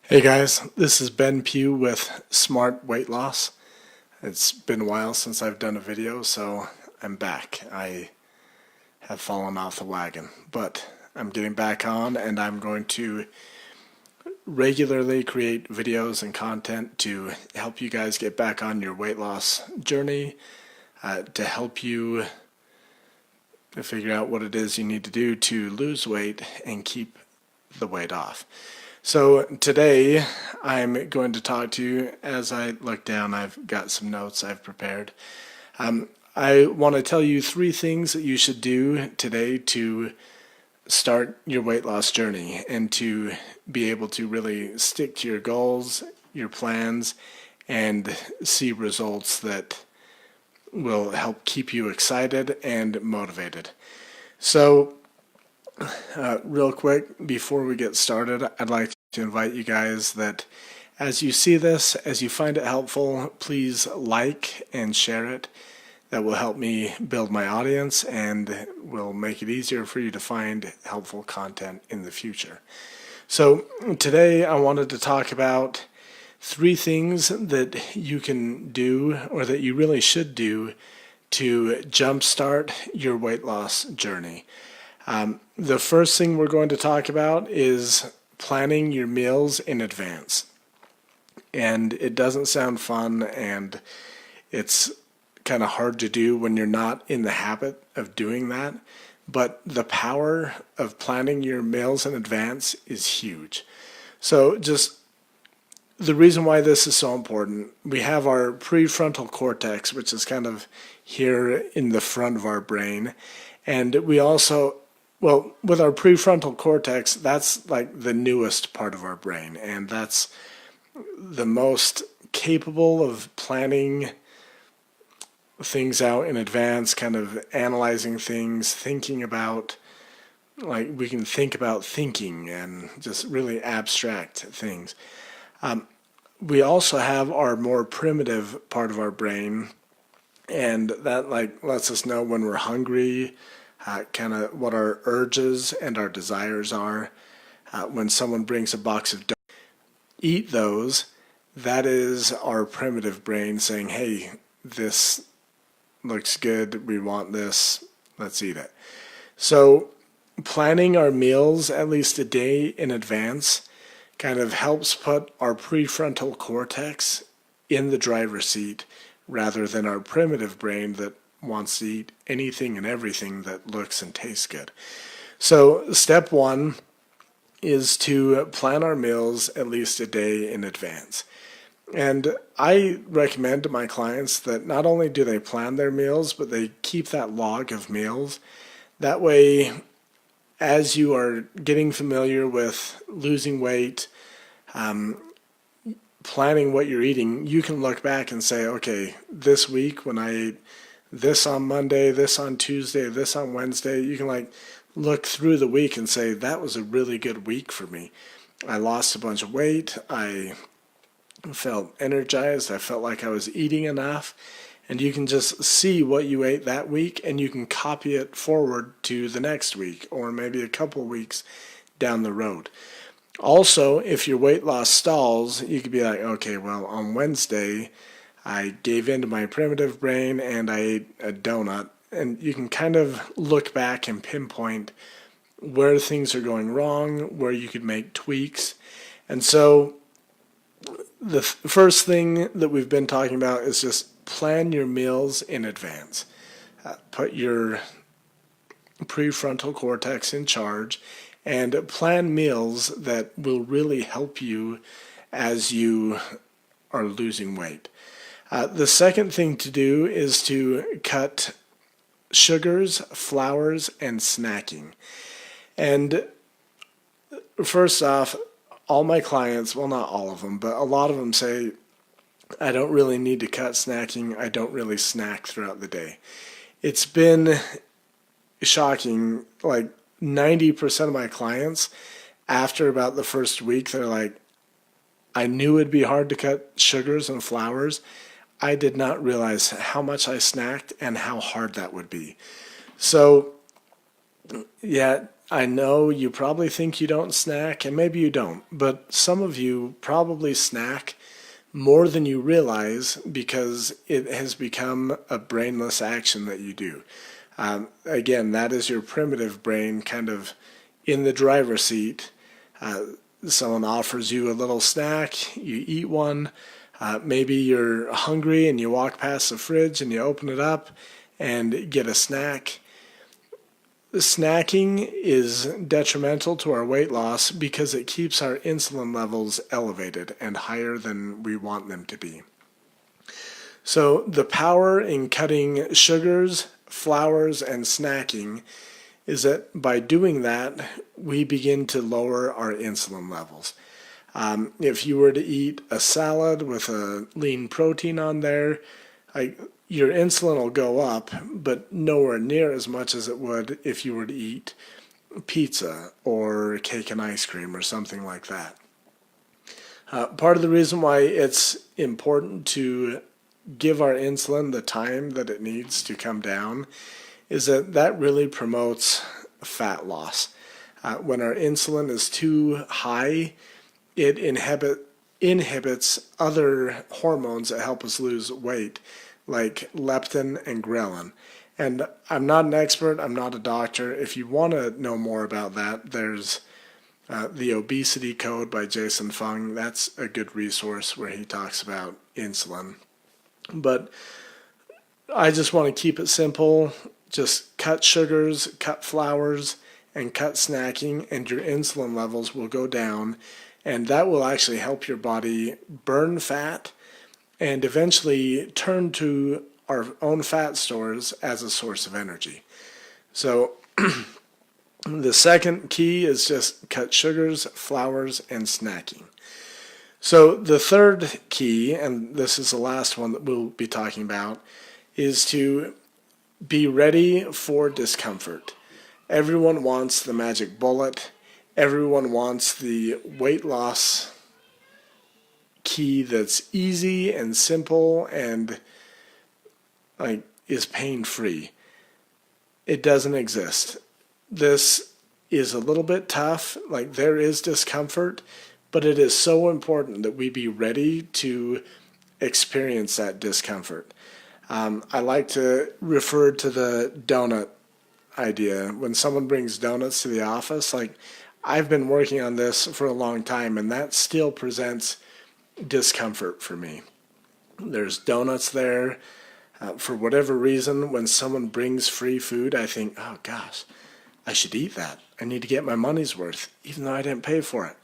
Hey guys, this is Ben Pugh with Smart Weight Loss. It's been a while since I've done a video, so I'm back. I have fallen off the wagon, but I'm getting back on and I'm going to regularly create videos and content to help you guys get back on your weight loss journey, to help you figure out what it is you need to do to lose weight and keep the weight off. So today I'm going to talk to you. As I look down, I've got some notes I've prepared. I want to tell you 3 things that you should do today to start your weight loss journey and to be able to really stick to your goals, your plans, and see results that will help keep you excited and motivated. So real quick, before we get started, I'd like to invite you guys that as you see this, as you find it helpful, please like and share it. That will help me build my audience and will make it easier for you to find helpful content in the future. So today I wanted to talk about 3 things that you can do, or that you really should do, to jumpstart your weight loss journey. The first thing we're going to talk about is planning your meals in advance. And it doesn't sound fun, and it's kind of hard to do when you're not in the habit of doing that. But the power of planning your meals in advance is huge. So just the reason why this is so important, we have our prefrontal cortex, which is kind of here in the front of our brain. And we also, well, with our prefrontal cortex, that's like the newest part of our brain, and that's the most capable of planning things out in advance, kind of analyzing things, thinking about, like we can think about thinking and just really abstract things. We also have our more primitive part of our brain, and that like lets us know when we're hungry, kind of what our urges and our desires are. When someone brings a box of donuts, eat those. That is our primitive brain saying, hey, this looks good, we want this, let's eat it. So planning our meals at least a day in advance kind of helps put our prefrontal cortex in the driver's seat rather than our primitive brain that wants to eat anything and everything that looks and tastes good. So step 1 is to plan our meals at least a day in advance. And I recommend to my clients that not only do they plan their meals, but they keep that log of meals. That way, as you are getting familiar with losing weight, planning what you're eating, you can look back and say, okay, this week when I ate this on Monday, this on Tuesday, this on Wednesday, you can like look through the week and say, that was a really good week for me. I lost a bunch of weight. I felt energized. I felt like I was eating enough. And you can just see what you ate that week, and you can copy it forward to the next week or maybe a couple weeks down the road. Also, if your weight loss stalls, you could be like, okay, well, on Wednesday, I gave in to my primitive brain and I ate a donut. And you can kind of look back and pinpoint where things are going wrong, where you could make tweaks. And so the first thing that we've been talking about is just plan your meals in advance. Put your prefrontal cortex in charge and plan meals that will really help you as you are losing weight. The second thing to do is to cut sugars, flours, and snacking. And first off, all my clients, well, not all of them, but a lot of them say, I don't really need to cut snacking. I don't really snack throughout the day. It's been shocking. Like 90% of my clients, after about the first week, they're like, I knew it'd be hard to cut sugars and flours. I did not realize how much I snacked and how hard that would be. So, yeah, I know you probably think you don't snack, and maybe you don't, but some of you probably snack more than you realize because it has become a brainless action that you do. Again, that is your primitive brain kind of in the driver's seat. Someone offers you a little snack, you eat one. Maybe you're hungry and you walk past the fridge and you open it up and get a snack. Snacking is detrimental to our weight loss because it keeps our insulin levels elevated and higher than we want them to be. So the power in cutting sugars, flours, and snacking is that by doing that, we begin to lower our insulin levels. If you were to eat a salad with a lean protein on there, your insulin will go up, but nowhere near as much as it would if you were to eat pizza or cake and ice cream or something like that. Part of the reason why it's important to give our insulin the time that it needs to come down is that really promotes fat loss. When our insulin is too high, it inhibits other hormones that help us lose weight, like leptin and ghrelin. And I'm not an expert, I'm not a doctor. If you want to know more about that, there's the Obesity Code by Jason Fung. That's a good resource where he talks about insulin. But I just want to keep it simple. Just cut sugars, cut flours, and cut snacking, and your insulin levels will go down. And that will actually help your body burn fat and eventually turn to our own fat stores as a source of energy. So the second key is just cut sugars, flours, and snacking. So the third key, and this is the last one that we'll be talking about, is to be ready for discomfort. Everyone wants the magic bullet. Everyone wants the weight loss key that's easy and simple and is pain-free. It doesn't exist. This is a little bit tough. There is discomfort, but it is so important that we be ready to experience that discomfort. I like to refer to the donut idea. When someone brings donuts to the office, I've been working on this for a long time, and that still presents discomfort for me. There's donuts there. For whatever reason, when someone brings free food, I think, oh gosh, I should eat that. I need to get my money's worth, even though I didn't pay for it.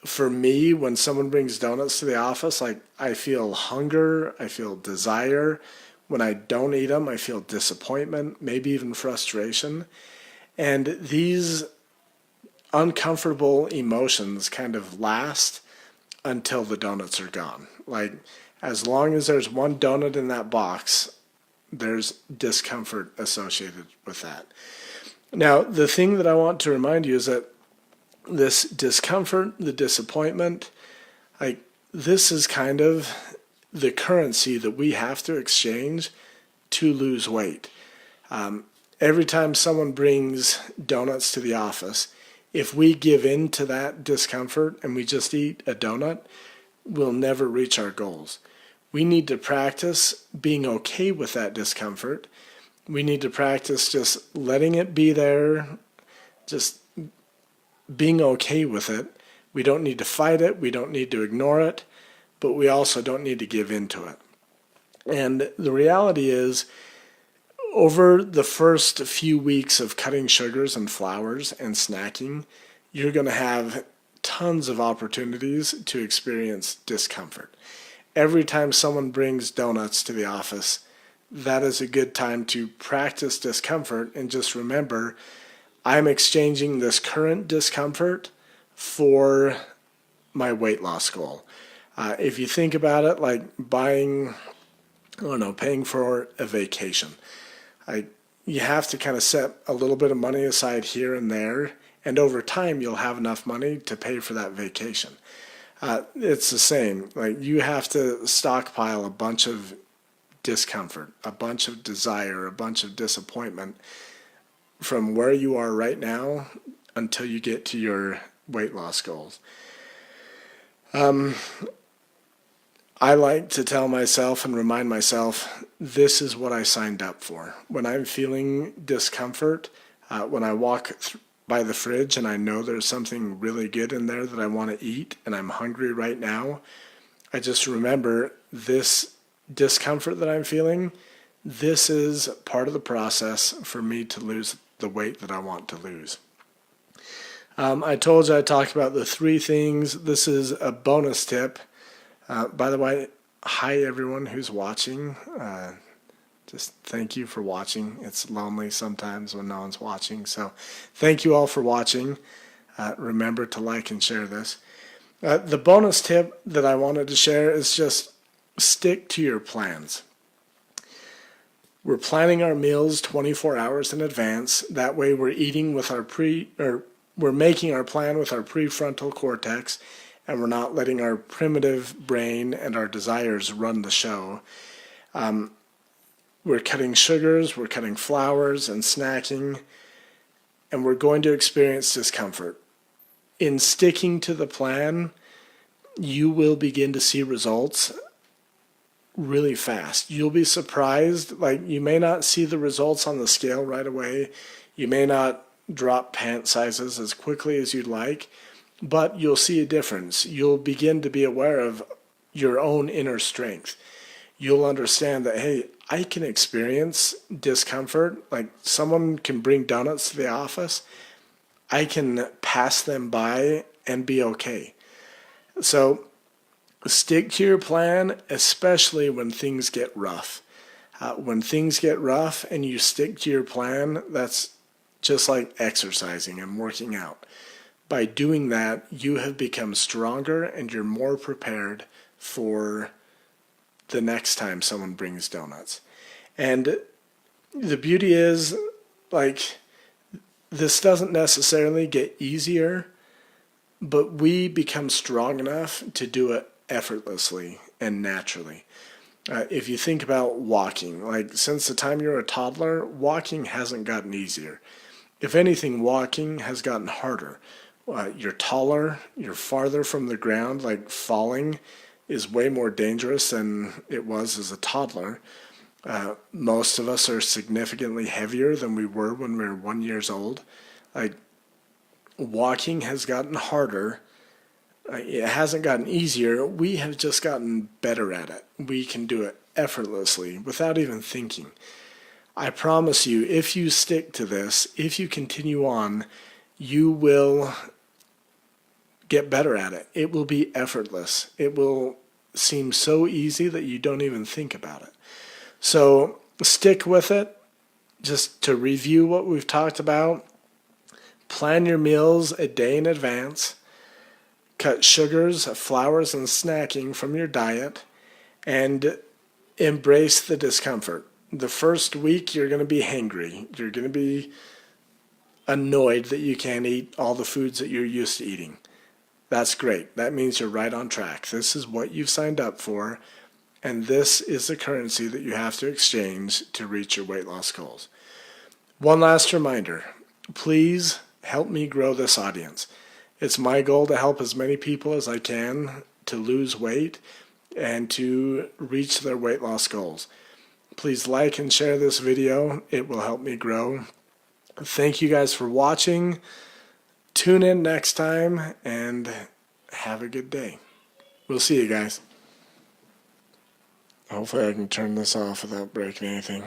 For me, when someone brings donuts to the office, I feel hunger, I feel desire. When I don't eat them, I feel disappointment, maybe even frustration. And these uncomfortable emotions kind of last until the donuts are gone. As long as there's one donut in that box, there's discomfort associated with that. Now, the thing that I want to remind you is that this discomfort, the disappointment, this is kind of the currency that we have to exchange to lose weight. Every time someone brings donuts to the office, if we give in to that discomfort and we just eat a donut, we'll never reach our goals. We need to practice being okay with that discomfort. We need to practice just letting it be there, just being okay with it. We don't need to fight it. We don't need to ignore it, but we also don't need to give in to it. And the reality is, over the first few weeks of cutting sugars and flours and snacking, you're going to have tons of opportunities to experience discomfort. Every time someone brings donuts to the office, that is a good time to practice discomfort and just remember, I'm exchanging this current discomfort for my weight loss goal. If you think about it like paying for a vacation. You have to kind of set a little bit of money aside here and there, and over time you'll have enough money to pay for that vacation. It's the same. You have to stockpile a bunch of discomfort, a bunch of desire, a bunch of disappointment from where you are right now until you get to your weight loss goals. I like to tell myself and remind myself, this is what I signed up for. When I'm feeling discomfort, when I walk by the fridge and I know there's something really good in there that I want to eat and I'm hungry right now, I just remember this discomfort that I'm feeling, this is part of the process for me to lose the weight that I want to lose. I told you I talked about the 3 things. This is a bonus tip. By the way, hi everyone who's watching. Just thank you for watching. It's lonely sometimes when no one's watching. So thank you all for watching. Remember to like and share this. The bonus tip that I wanted to share is just stick to your plans. We're planning our meals 24 hours in advance. That way we're eating with our we're making our plan with our prefrontal cortex, and we're not letting our primitive brain and our desires run the show. We're cutting sugars, we're cutting flours and snacking, and we're going to experience discomfort. In sticking to the plan, you will begin to see results really fast. You'll be surprised. Like, you may not see the results on the scale right away. You may not drop pant sizes as quickly as you'd like, but you'll see a difference. You'll begin to be aware of your own inner strength. You'll understand that, hey, I can experience discomfort. Like, someone can bring donuts to the office. I can pass them by and be okay. So stick to your plan, especially when things get rough. When things get rough and you stick to your plan, that's just like exercising and working out. By doing that, you have become stronger and you're more prepared for the next time someone brings donuts. And the beauty is, like, this doesn't necessarily get easier, but we become strong enough to do it effortlessly and naturally. If you think about walking, like, since the time you're a toddler, walking hasn't gotten easier. If anything, walking has gotten harder. You're taller, you're farther from the ground, like, falling is way more dangerous than it was as a toddler. Most of us are significantly heavier than we were when we were 1 year old. Like, walking has gotten harder. It hasn't gotten easier. We have just gotten better at it. We can do it effortlessly without even thinking. I promise you, if you stick to this, if you continue on, you will get better at it. It will be effortless. It will seem so easy that you don't even think about it. So stick with it. Just to review what we've talked about, plan your meals a day in advance. Cut sugars, flours, and snacking from your diet, and embrace the discomfort. The first week, you're going to be hangry. You're going to be annoyed that you can't eat all the foods that you're used to eating. That's great. That means you're right on track. This is what you've signed up for, and this is the currency that you have to exchange to reach your weight loss goals. One last reminder, please help me grow this audience. It's my goal to help as many people as I can to lose weight and to reach their weight loss goals. Please like and share this video. It will help me grow. Thank you guys for watching. Tune in next time and have a good day. We'll see you guys. Hopefully I can turn this off without breaking anything.